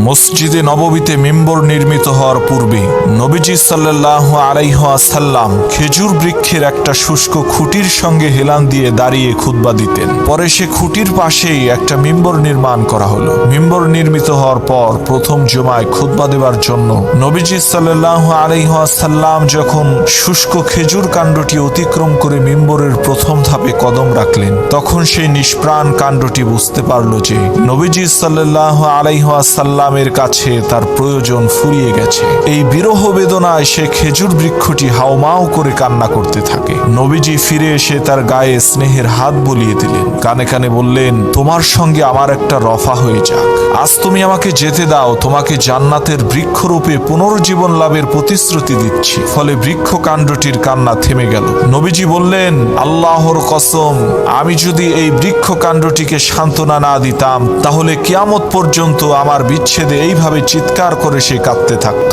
মসজিদে নববীতে মিম্বর নির্মিত হওয়ার পূর্বে নবীজি সাল্লাল্লাহু আলাইহি ওয়াসাল্লাম খেজুর বৃক্ষের একটা শুষ্ক খুঁটির সঙ্গে হেলান দিয়ে দাঁড়িয়ে খুতবা দিতেন। পরে সে খুঁটির পাশেই একটা মিম্বর নির্মাণ করা হলো। মিম্বর নির্মিত হওয়ার পর প্রথম জুমায় খুতবা দেওয়ার জন্য নবীজি সাল্লাল্লাহু আলাইহি ওয়াসাল্লাম যখন শুষ্ক খেজুর কাণ্ডটি অতিক্রম করে মিম্বরের প্রথম ধাপে কদম রাখলেন, তখন সেই নিষ্প্রাণ কাণ্ডটি বুঝতে পারল যে নবীজি সাল্লাল্লাহু আলাইহি ওয়াসাল্লামের কাছে তার প্রয়োজন ফুরিয়ে গেছে। এই বিরহ বেদনায় সে খেজুর বৃক্ষটি হাউমাউ করে কান্না করতে থাকে। নবীজি ফিরে এসে তার গায়ে স্নেহের হাত বুলিয়ে দিলেন, কানে কানে বললেন, তোমার সঙ্গে আমার একটা রফা হয়ে যাক। আজ তুমি আমাকে যেতে দাও, তোমাকে জান্নাতের বৃক্ষরূপে পুনর্জীবন লাভের প্রতিশ্রুতি দিচ্ছি। ফলে বৃক্ষ কাণ্ডটির কান্না থেমে গেল। নবীজি বললেন, আল্লাহর কসম, আমি যদি এই বৃক্ষ কাণ্ডটিকে সান্ত্বনা না দিতাম তাহলে কিয়ামত পর্যন্ত আমার বিচ্ছেদে এইভাবে চিৎকার করে সে কাঁদতে থাকত।